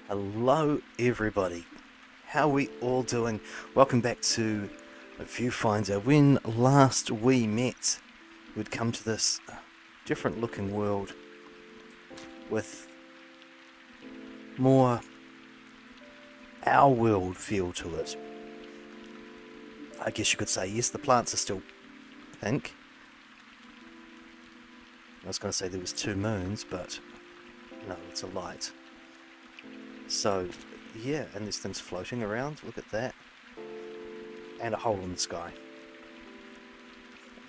Hello everybody, how are we all doing? Welcome back to Viewfinder. When last we met, we'd come to this different looking world with more our world feel to it. I guess you could say, yes, the plants are still pink. I was going to say there was two moons, but no, it's a light. So, yeah, and there's things floating around, look at that. And a hole in the sky.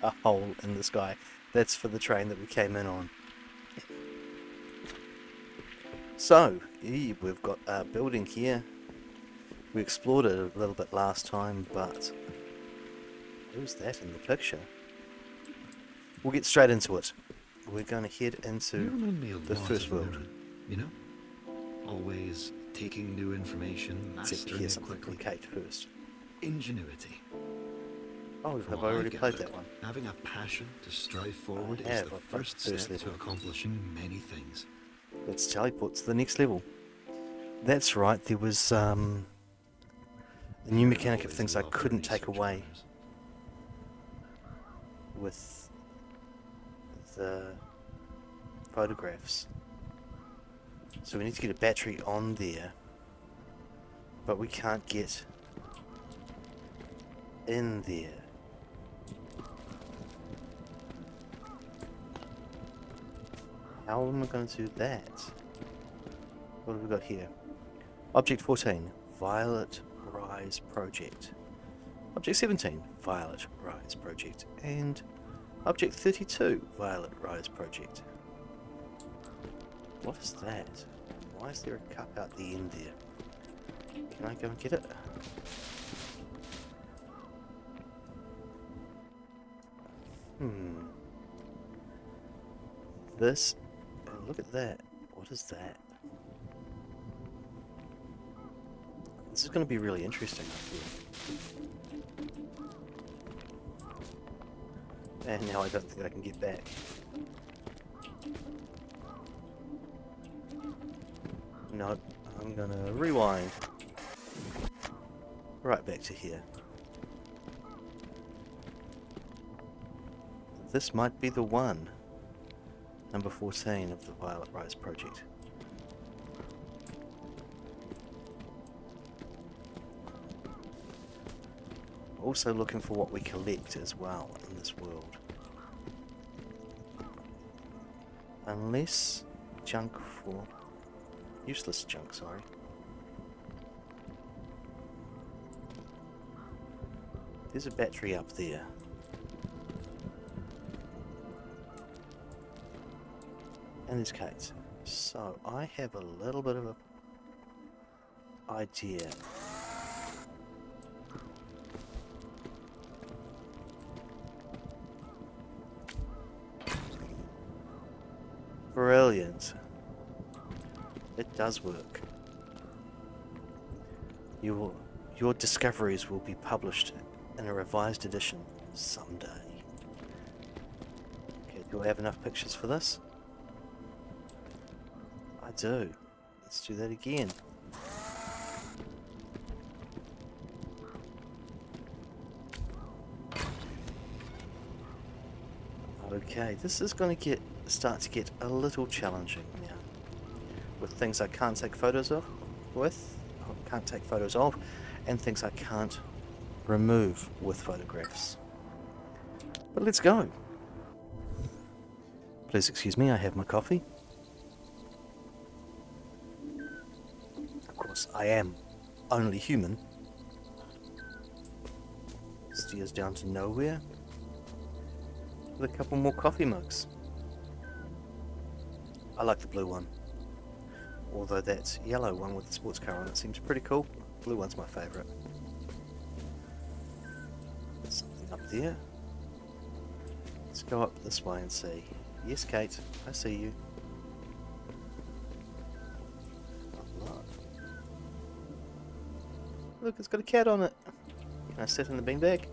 A hole in the sky. That's for the train that we came in on. So, yeah, we've got a building here. We explored it a little bit last time, but who's that in the picture? We'll get straight into it. We're going to head into You remind me a the lot first of world. Mirren, you know? Always taking new information, Except to mastering hear it something from quickly. Kate first. Ingenuity. Oh, From have what I I've already played gathered, that one? having a passion to strive forward I is have. the I've played first the first step to level. accomplishing many things. Let's teleport to the next level. That's right, there was a new Mirren mechanic of always things I loved their couldn't take research away matters. with the photographs. So we need to get a battery on there, but we can't get in there. How am I going to do that? What have we got here? Object 14, Violet Rise Project. Object 17, Violet Rise Project. And Object 32, Violet Rise Project. What is that? Why is there a cup out the end there? Can I go and get it? This, look at that. What is that? This is going to be really interesting, I feel. And now I don't think I can get back. No, I'm gonna rewind. Right back to here. This might be the one. Number 14 of the Violet Rise Project. Also looking for what we collect as well in this world. Unless junk for... useless junk, sorry. There's a battery up there. And there's Kate. So I have a little bit of a idea. Brilliant. It does work. Your discoveries will be published in a revised edition someday. Okay, do I have enough pictures for this? I do. Let's do that again. Okay, this is going to start to get a little challenging now. With things I can't take photos of, and things I can't remove with photographs. But let's go. Please excuse me, I have my coffee. Of course, I am only human. Steers down to nowhere. With a couple more coffee mugs. I like the blue one. Although that yellow one with the sports car on it seems pretty cool. Blue one's my favourite. There's something up there. Let's go up this way and see. Yes, Kate, I see you. Oh, look. Look, it's got a cat on it. Can I sit in the beanbag? It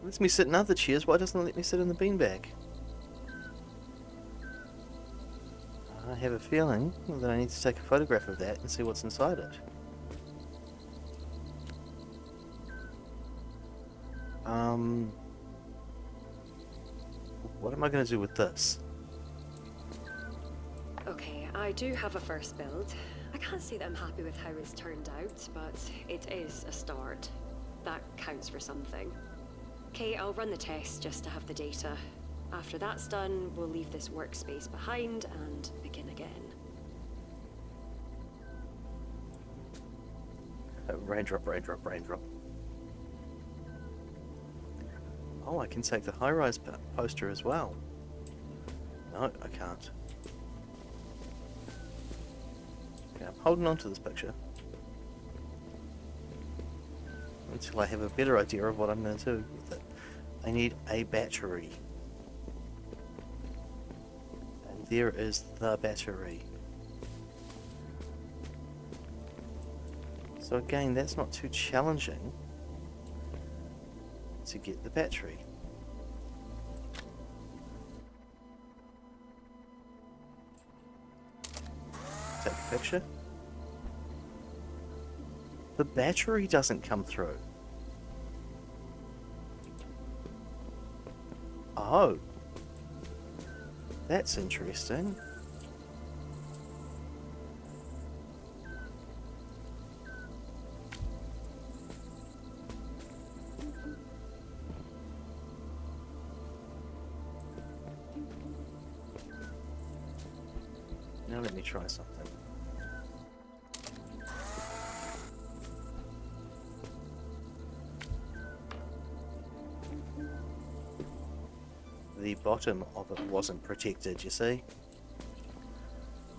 lets me sit in other chairs. Why doesn't it let me sit in the beanbag? I have a feeling that I need to take a photograph of that and see what's inside it. What am I going to do with this? Okay, I do have a first build. I can't say that I'm happy with how it's turned out, but it is a start. That counts for something. Okay, I'll run the test just to have the data. After that's done, we'll leave this workspace behind and begin again. Raindrop, raindrop, raindrop. Oh, I can take the high-rise poster as well. No, I can't. Okay, I'm holding on to this picture until I have a better idea of what I'm going to do with it. I need a battery. And there is the battery. So again, that's not too challenging to get the battery. Take a picture. The battery doesn't come through. Oh. That's interesting. Now let me try something. The bottom of it wasn't protected, you see?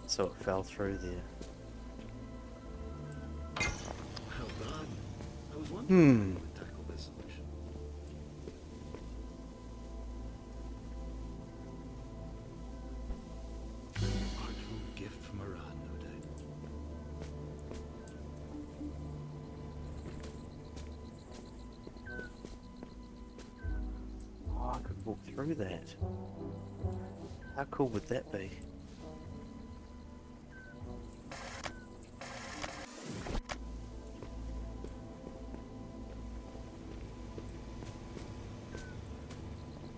So it fell through there. Well done. I was wondering how you would tackle this solution. Artful gift from Iran, no doubt. Oh, I could walk through that. How cool would that be?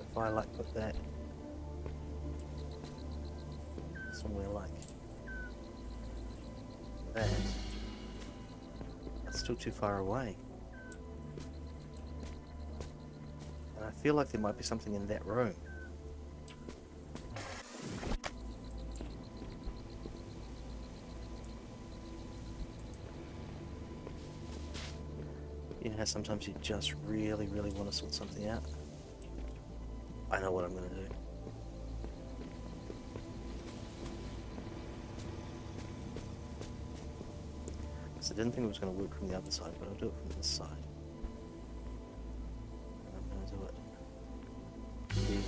If I like put that somewhere like that, that's still too far away. And I feel like there might be something in that room. You know how sometimes you just really want to sort something out? I know what I'm going to do. So I didn't think it was going to work from the other side, but I'll do it from this side. And I'm going to do it here.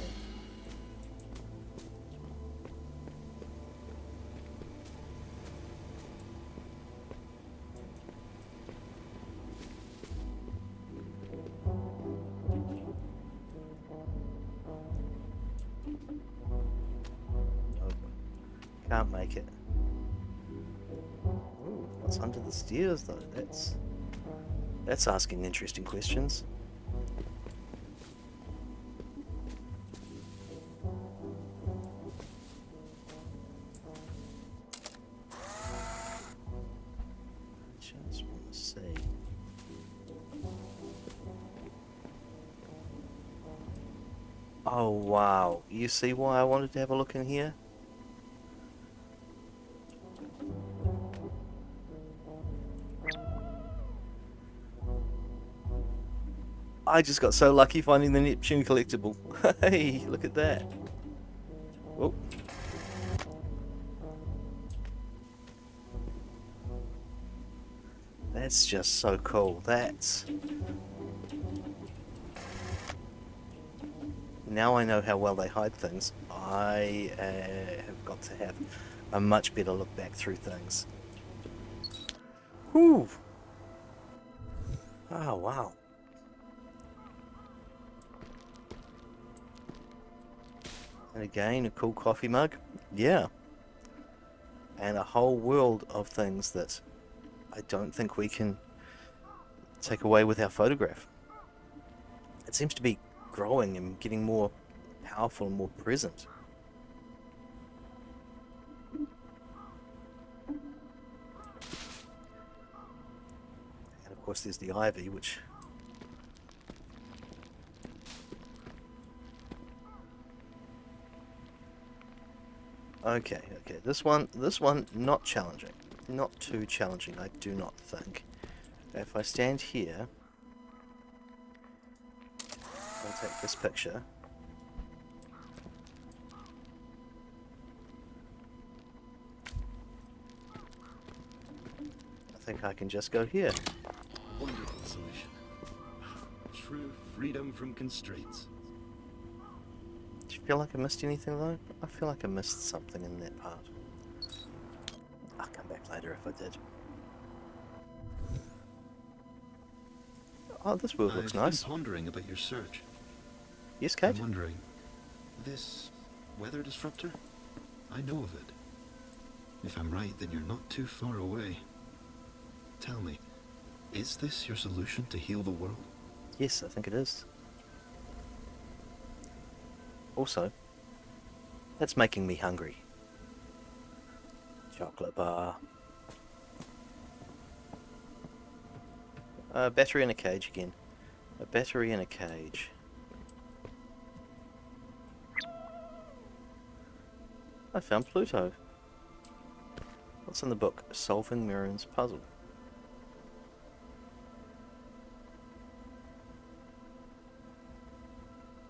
Nope. Can't make it. Ooh, what's under the stairs though? That's asking interesting questions. Just want to see. Oh wow, you see why I wanted to have a look in here? I just got so lucky finding the Neptune collectible. Hey, look at that. Oh. That's just so cool. That's... Now I know how well they hide things. I have got to have a much better look back through things. Whew. Oh, wow. And again, a cool coffee mug. Yeah. and a whole world of things that I don't think we can take away with our photograph. It seems to be growing and getting more powerful and more present. And of course there's the ivy, which... Okay, this one not challenging. Not too challenging, I do not think. If I stand here, I'll take this picture. I think I can just go here. Wonderful solution. True freedom from constraints. Do you feel like I missed anything though? I feel like I missed something in that part. I'll come back later if I did. Oh, this world looks nice. I've been pondering about your search. Yes, Kate? I'm wondering, this weather disruptor? I know of it. If I'm right, then you're not too far away. Tell me, is this your solution to heal the world? Yes, I think it is. Also, that's making me hungry. Chocolate bar. A battery in a cage again. A battery in a cage. I found Pluto. What's in the book? Solving Mirren's puzzle.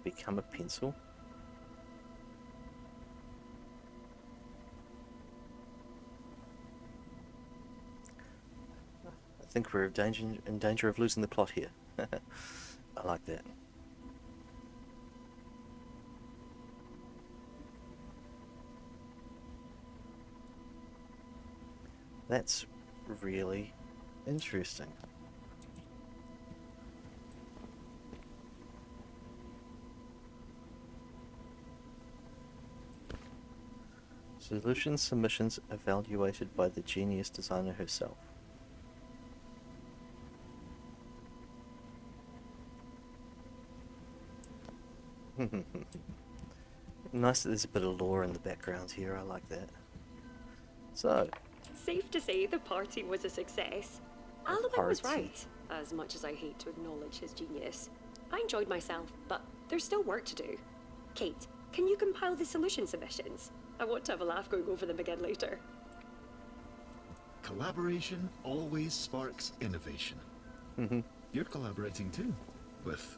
Become a pencil. I think we're in danger of losing the plot here. I like that. That's really interesting. Solution submissions evaluated by the genius designer herself. Nice that there's a bit of lore in the background here, I like that. So, Safe to say the party was a success. Alvin was party. right, as much as I hate to acknowledge his genius. I enjoyed myself, but there's still work to do. Kate, can you compile the solution submissions? I want to have a laugh going over them again later. Collaboration always sparks innovation. You're collaborating too, with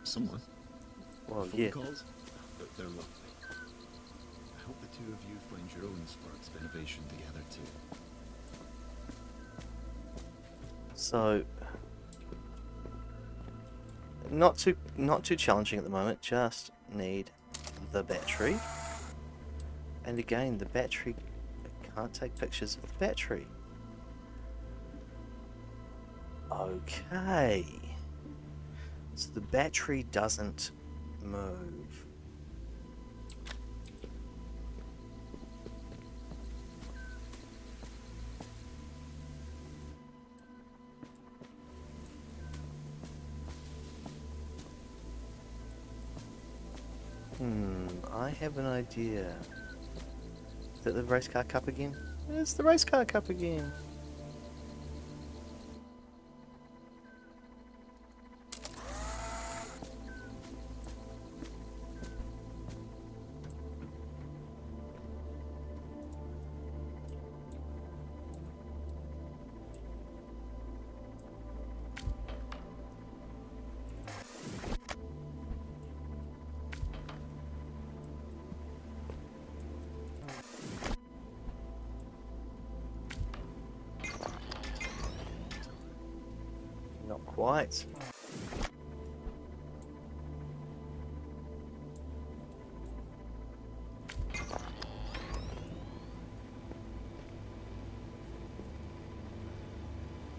someone. well, Phone yeah. calls, but they're lovely. I hope the two of you find your own sparks of innovation together too. So, not too challenging at the moment. Just need the battery, and again, the battery. I can't take pictures of the battery. Okay, so the battery doesn't move. I have an idea. Is that the race car cup again? It's the race car cup again. Not quite.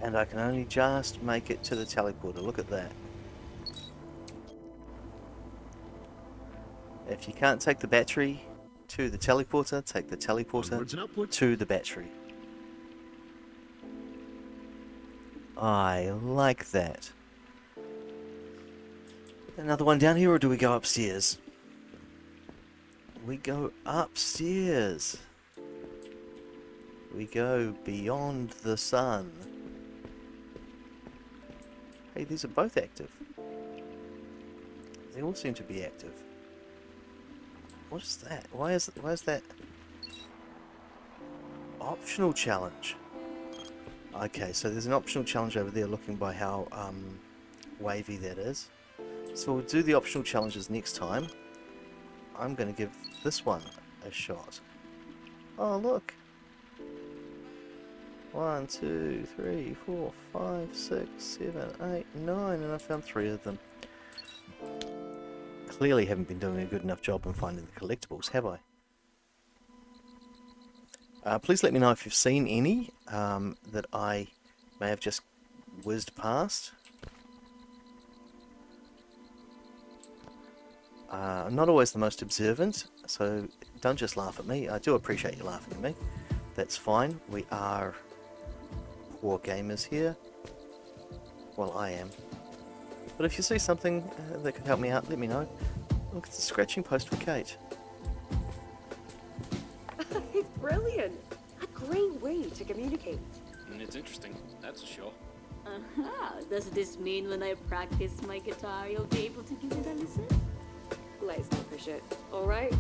And I can only just make it to the teleporter. Look at that. If you can't take the battery to the teleporter, take the teleporter Onwards and upwards. to the battery. I like that. Another one down here, or do we go upstairs? We go upstairs. We go beyond the sun. Hey, these are both active. They all seem to be active. What is that? Why is that optional challenge? Okay, so there's an optional challenge over there, looking by how wavy that is. So we'll do the optional challenges next time. I'm going to give this one a shot. Oh, look. 1, 2, 3, 4, 5, 6, 7, 8, 9, and I found 3 of them. Clearly haven't been doing a good enough job in finding the collectibles, have I? Please let me know if you've seen any that I may have just whizzed past. I'm not always the most observant, so don't just laugh at me. I do appreciate you laughing at me. That's fine. We are poor gamers here. Well, I am. But if you see something that could help me out, let me know. Look, it's a scratching post for Kate. It's brilliant. A great way to communicate. It's interesting, that's for sure. Does this mean when I practice my guitar, you'll be able to give it a listen? Let's not push it. All right.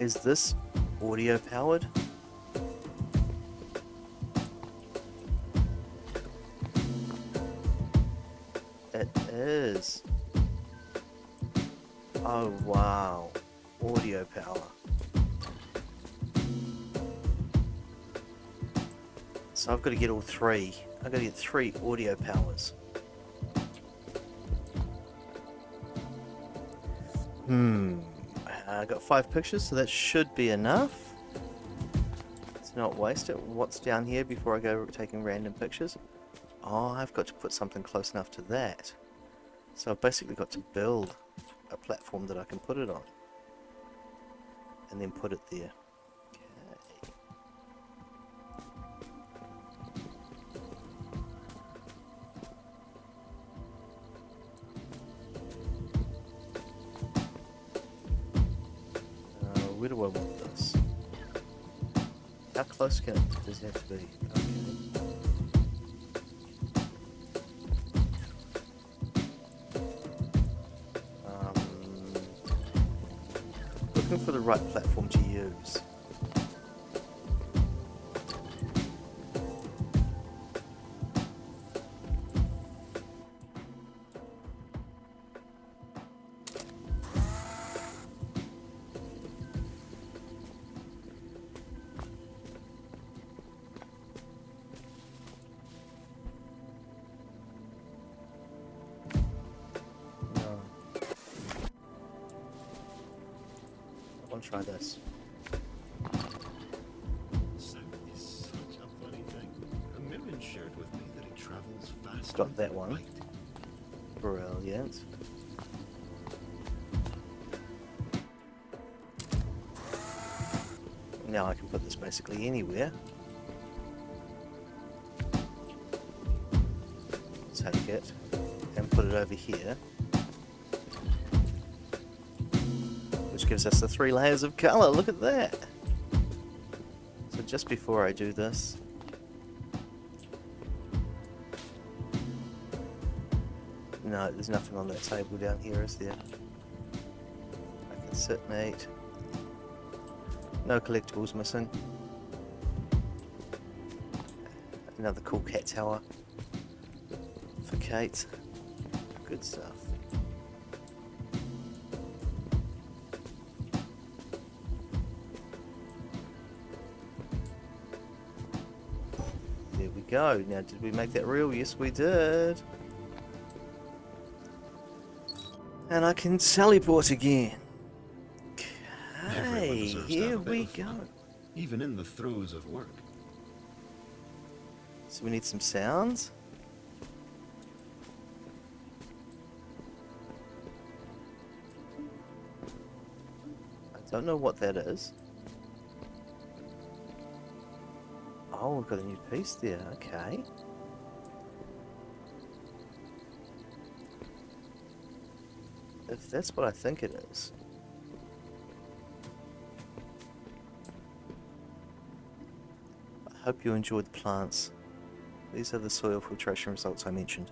Is this audio powered? It is. Oh wow. Audio power. So I've got to get all 3. I've got to get 3 audio powers. I got 5 pictures, so that should be enough. Let's not waste it. What's down here before I go taking random pictures? Oh, I've got to put something close enough to that. So I've basically got to build a platform that I can put it on. And then put it there. Okay. Where do I want this? How close does it have to be? Okay. Looking for the right platform to use. Try this. Sound is such a funny thing. Mirren shared with me that it travels faster. Got that one. Light. Brilliant. Now I can put this basically anywhere. Take it and put it over here. Which gives us the 3 layers of colour. Look at that. So just before I do this, no, there's nothing on that table down here, is there? I can sit, mate. No collectibles missing. Another cool cat tower for Kate. Good stuff. There we go. Now, did we make that real? Yes, we did. And I can teleport again. Everyone Okay, deserves to have here a bit we of go. fun, even in the throes of work. So we need some sounds. Don't know what that is. Oh, we've got a new piece there. Okay. If that's what I think it is. I hope you enjoyed the plants. These are the soil filtration results I mentioned.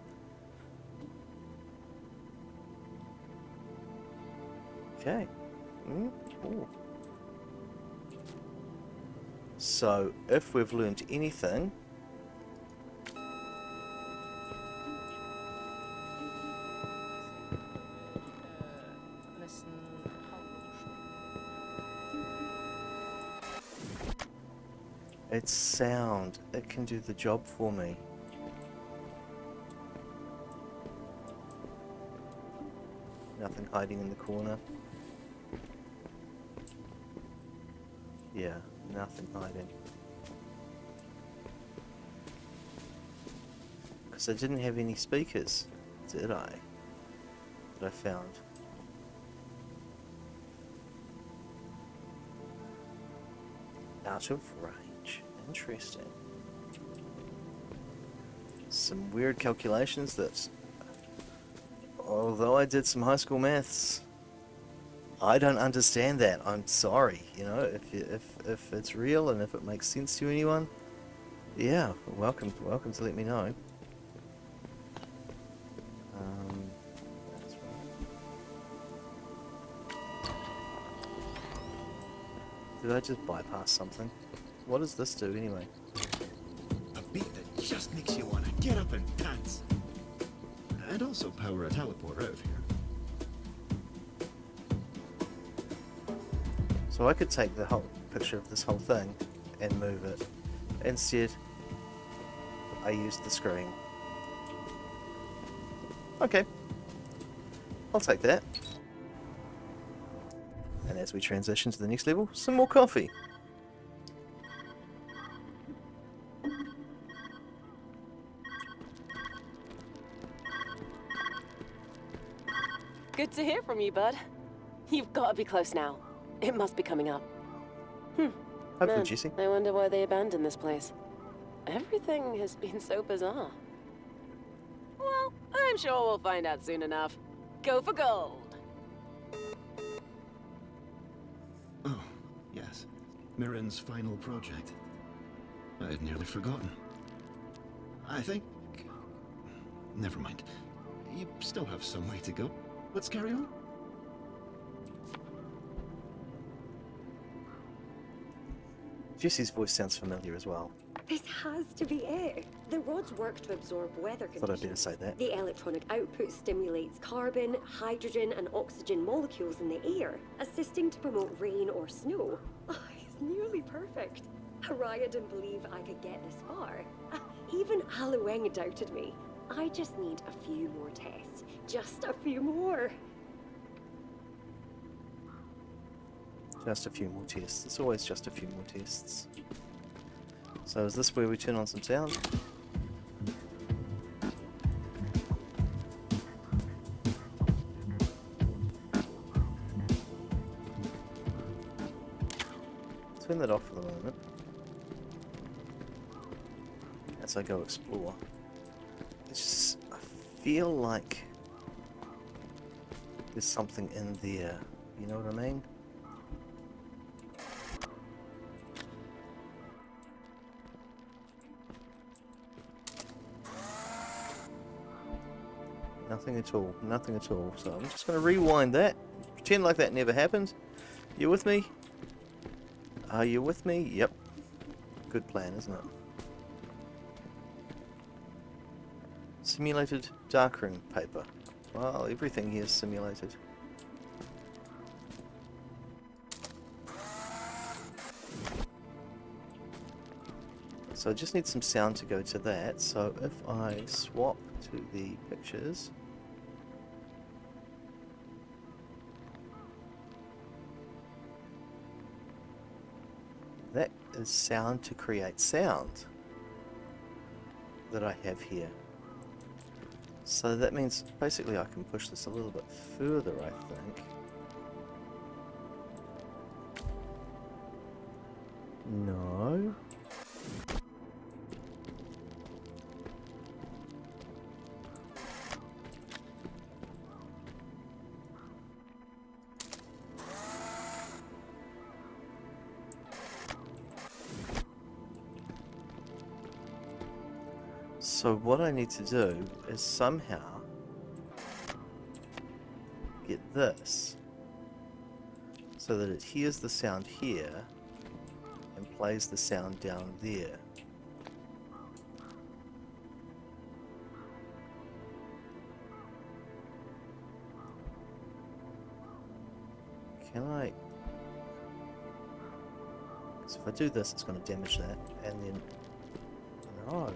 Okay. Ooh. So, if we've learned anything, it's sound. It can do the job for me. Nothing hiding in the corner. Yeah, nothing hiding. Because I didn't have any speakers, did I? That I found. Out of range. Interesting. Some weird calculations that, although I did some high school maths, I don't understand that. I'm sorry. You know, if it's real and if it makes sense to anyone, yeah, welcome to let me know. That's right. Did I just bypass something? What does this do anyway? A beat that just makes you want to get up and dance. And also power a teleporter out of here. So I could take the whole picture of this whole thing and move it. Instead, I used the screen. Okay. I'll take that. And as we transition to the next level, some more coffee. Good to hear from you, bud. You've got to be close now. It must be coming up. Hopefully, Man, Jesse. I wonder why they abandoned this place. Everything has been so bizarre. Well, I'm sure we'll find out soon enough. Go for gold. Oh, yes. Mirren's final project. I had nearly forgotten. I think... Never mind. You still have some way to go. Let's carry on. Jesse's voice sounds familiar as well. This has to be it. The rods work to absorb weather conditions. Thought I'd better say that. The electronic output stimulates carbon, hydrogen, and oxygen molecules in the air, assisting to promote rain or snow. Oh, it's nearly perfect. Haraya didn't believe I could get this far. Even Alueng doubted me. I just need a few more tests. Just a few more. Just a few more tests. It's always just a few more tests. So is this where we turn on some sound? Turn that off for the moment. As I go explore. It's just, I feel like there's something in there. You know what I mean? Nothing at all. Nothing at all. So I'm just going to rewind that. Pretend like that never happened. You with me? Are you with me? Yep. Good plan, isn't it? Simulated darkroom paper. Well, everything here is simulated. So I just need some sound to go to that. So if I swap to the pictures, that is sound to create sound that I have here. So that means basically I can push this a little bit further, I think. No. So what I need to do is somehow get this so that it hears the sound here and plays the sound down there. Can I? Because if I do this, it's going to damage that, and then no.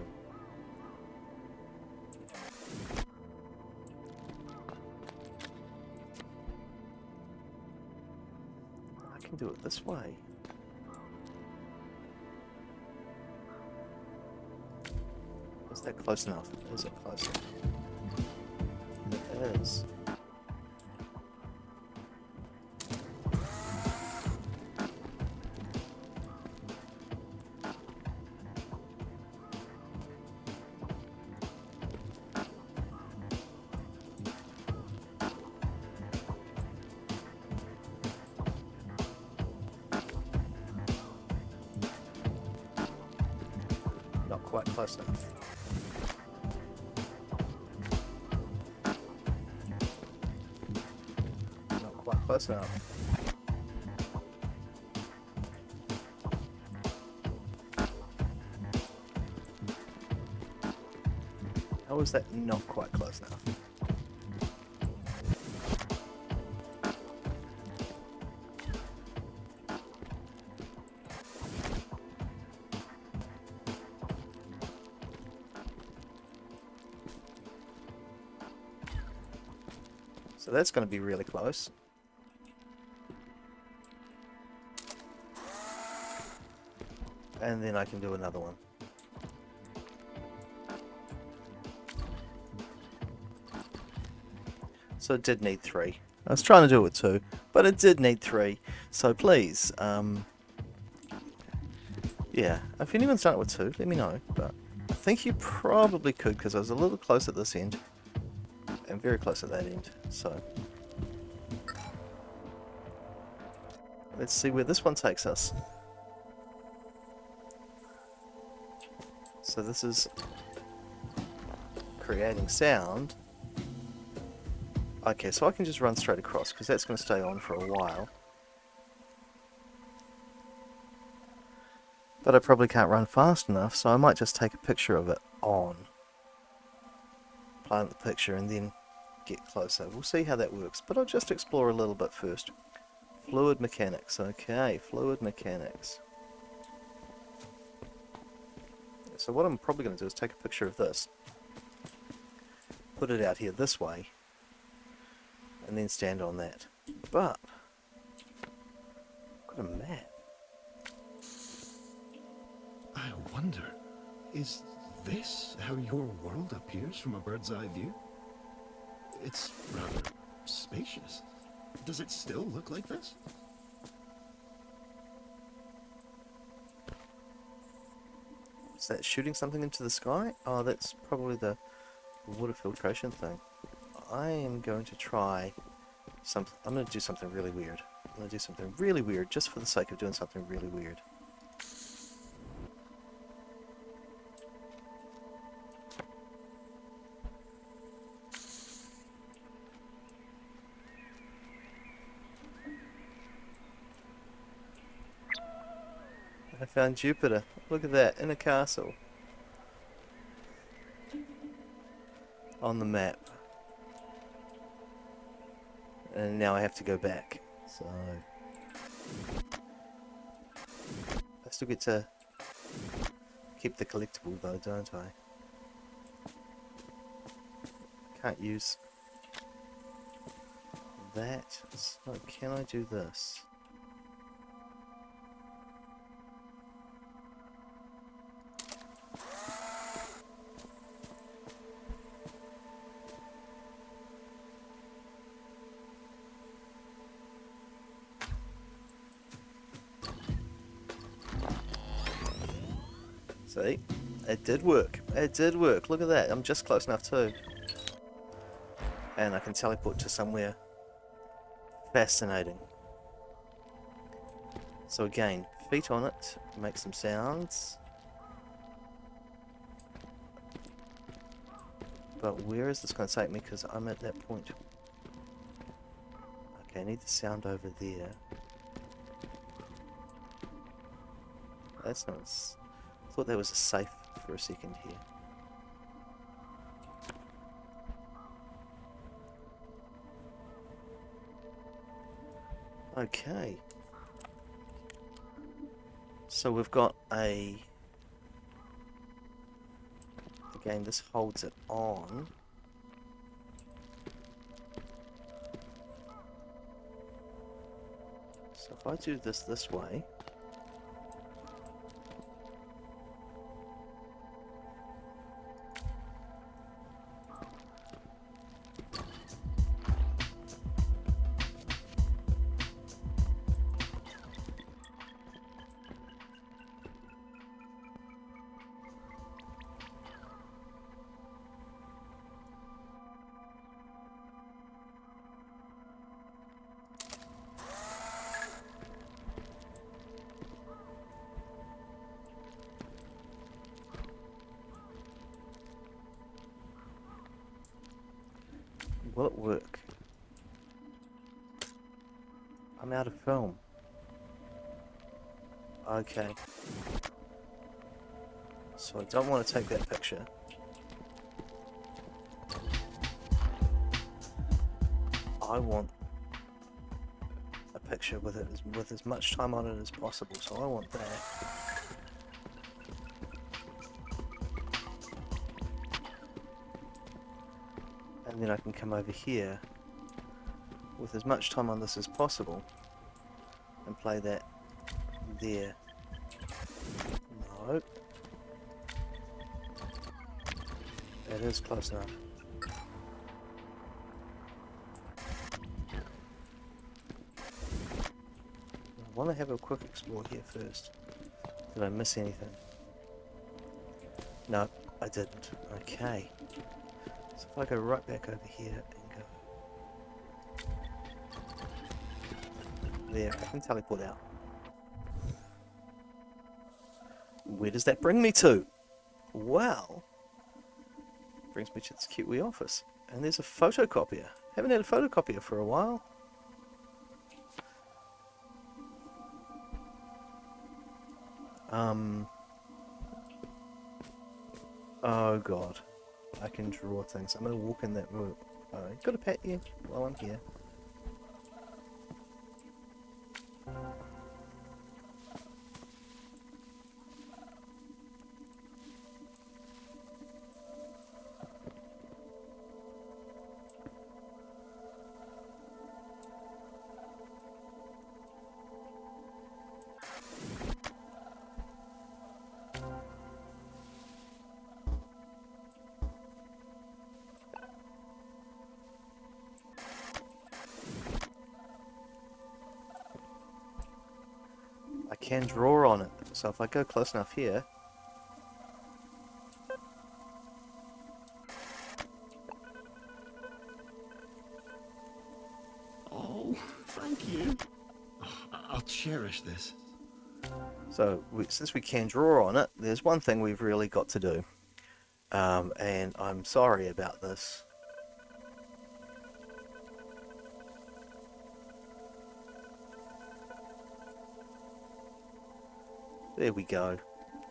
I can do it this way. Is that close enough? Is it close enough? It is. Not quite close enough. Not quite close enough. How is that not quite close enough? So that's going to be really close. And then I can do another one. So it did need 3. I was trying to do it with 2, but it did need 3. So please, yeah, if anyone's done it with 2, let me know. But I think you probably could, because I was a little close at this end. And very close at that end, so let's see where this one takes us. So this is creating sound. Okay, so I can just run straight across because that's going to stay on for a while. But I probably can't run fast enough, so I might just take a picture of it on. Plant the picture and then get closer. We'll see how that works, but I'll just explore a little bit first. Fluid mechanics, okay, fluid mechanics. So what I'm probably going to do is take a picture of this, put it out here this way, and then stand on that. But I've got a map. I wonder, is this how your world appears from a bird's eye view? It's rather spacious. Does it still look like this? Is that shooting something into the sky? Oh, that's probably the water filtration thing. I am going to try something. I'm going to do something really weird. I'm going to do something really weird just for the sake of doing something really weird. I found Jupiter. Look at that, in a castle. On the map. And now I have to go back. So I still get to keep the collectible though, don't I? Can't use that. So can I do this? See? It did work. It did work. Look at that. I'm just close enough too. And I can teleport to somewhere fascinating. So again, feet on it, make some sounds. But where is this going to take me? Because I'm at that point. Okay, I need the sound over there. That's not... I thought that was a safe for a second here. Okay. So we've got a... Again, this holds it on. So if I do this way... Will it work? I'm out of film. Okay. So I don't want to take that picture. I want a picture with as much time on it as possible. So I want that. And then I can come over here with as much time on this as possible and play that there. No. That is close enough. I want to have a quick explore here first. Did I miss anything? No, I didn't. Okay. So if I go right back over here and go... There, I can teleport out. Where does that bring me to? Well, brings me to this cute wee office. And there's a photocopier. Haven't had a photocopier for a while. Oh god. I can draw things. I'm gonna walk in that room. Gotta pet you while I'm here. I can draw on it, so if I go close enough here... Oh, thank you. Oh, I'll cherish this. So, since we can draw on it, there's one thing we've really got to do. And I'm sorry about this. There we go.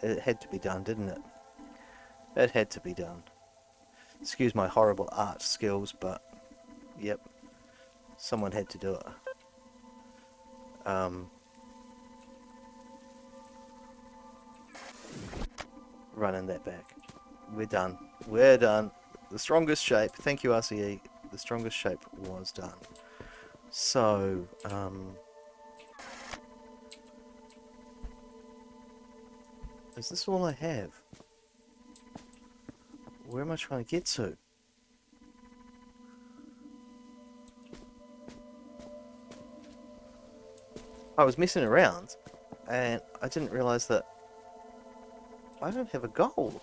It had to be done, didn't it? It had to be done. Excuse my horrible art skills, but yep, someone had to do it. Running that back. We're done. We're done. The strongest shape. Thank you, RCE. The strongest shape was done. So, is this all I have? Where am I trying to get to? I was messing around and I didn't realize that I don't have a goal.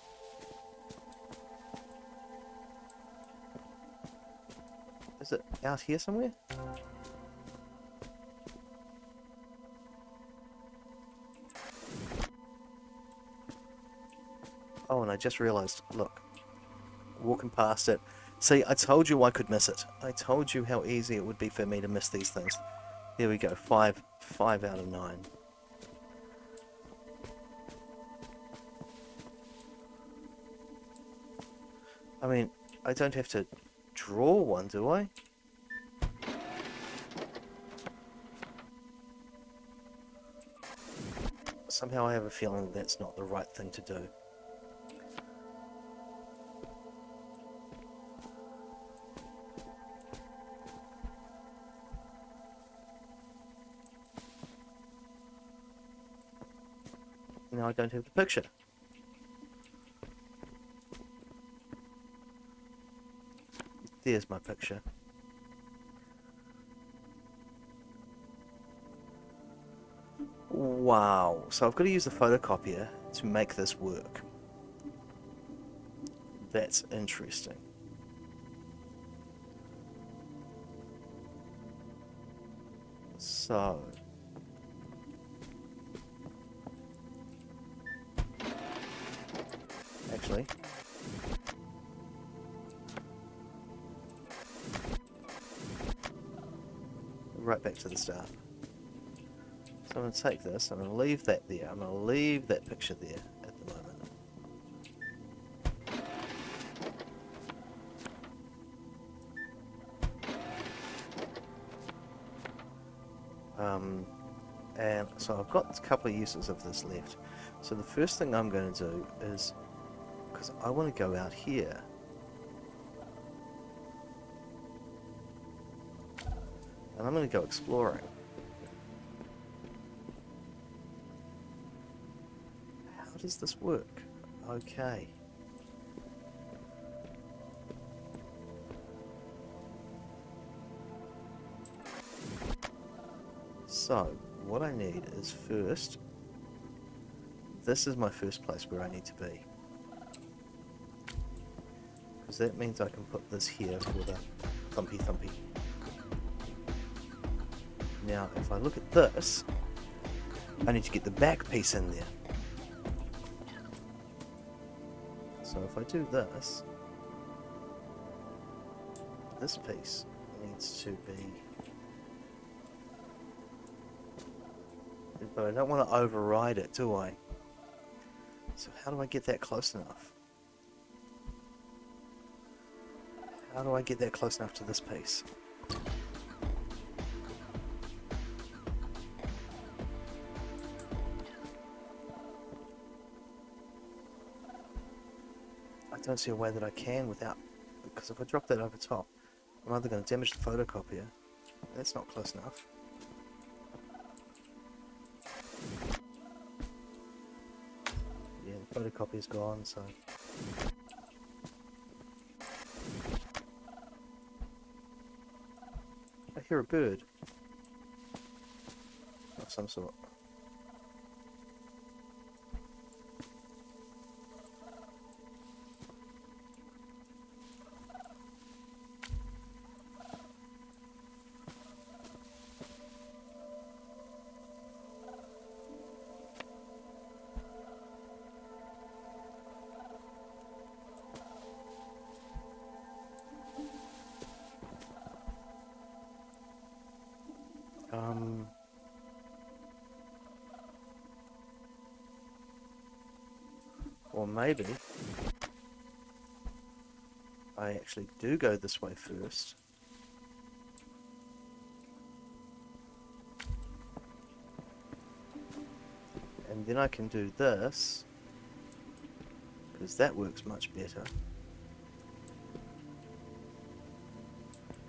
Is it out here somewhere? Oh, and I just realized, look, walking past it. See, I told you I could miss it. I told you how easy it would be for me to miss these things. There we go, 5 out of 9. I mean, I don't have to draw one, do I? Somehow I have a feeling that's not the right thing to do. Now I don't have the picture. There's my picture. Wow, so I've got to use the photocopier to make this work. That's interesting. So... actually... right back to the start. So I'm going to take this, I'm going to leave that there, I'm going to leave that picture there at the moment. And so I've got a couple of uses of this left. So the first thing I'm going to do is, because I want to go out here, and I'm going to go exploring. How does this work? Okay. So, what I need is first, this is my first place where I need to be. Because that means I can put this here for the thumpy thumpy. Now, if I look at this, I need to get the back piece in there. So if I do this piece needs to be... but I don't want to override it, do I? So how do I get that close enough? How do I get that close enough to this piece? I don't see a way that I can without... because if I drop that over top, I'm either going to damage the photocopier. That's not close enough. Yeah, the photocopier's gone, so... I hear a bird. Of some sort. Or maybe I actually do go this way first. And then I can do this, because that works much better.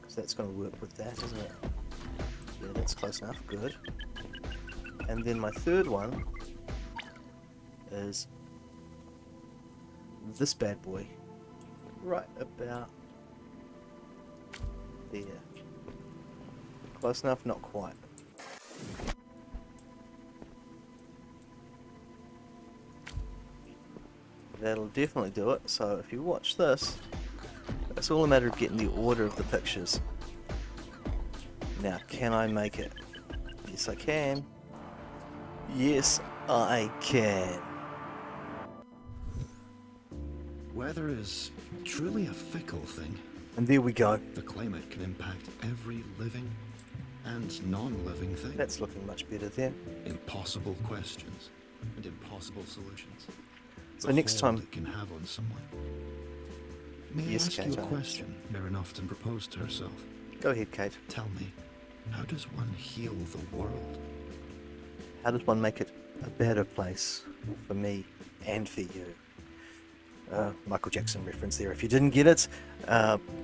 Because that's going to work with that, isn't it? Yeah, that's close enough, good. And then my third one is this bad boy, right about there. Close enough, not quite. That'll definitely do it. So if you watch this, it's all a matter of getting the order of the pictures. Now, can I make it? Yes, I can. Yes, I can. Weather is truly a fickle thing. And there we go. The climate can impact every living and non-living thing. That's looking much better there. Impossible questions and impossible solutions. So The next hold time... it can have on someone. May Yes, I ask Kate, you I a question Maren often proposed to herself? Go ahead, Kate. Tell me, how does one heal the world? How does one make it a better place for me and for you? Michael Jackson reference there if you didn't get it.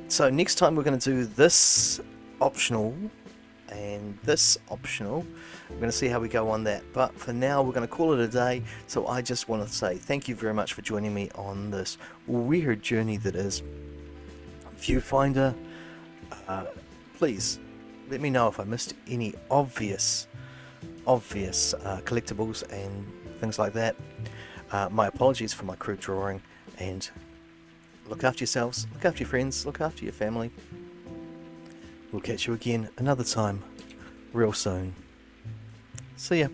So next time we're going to do this optional and this optional. We're going to see how we go on that. But for now, we're going to call it a day. So I just want to say thank you very much for joining me on this weird journey that is Viewfinder. Please let me know if I missed any obvious collectibles and things like that. My apologies for my crude drawing, and look after yourselves, look after your friends, look after your family. We'll catch you again another time real soon. See ya.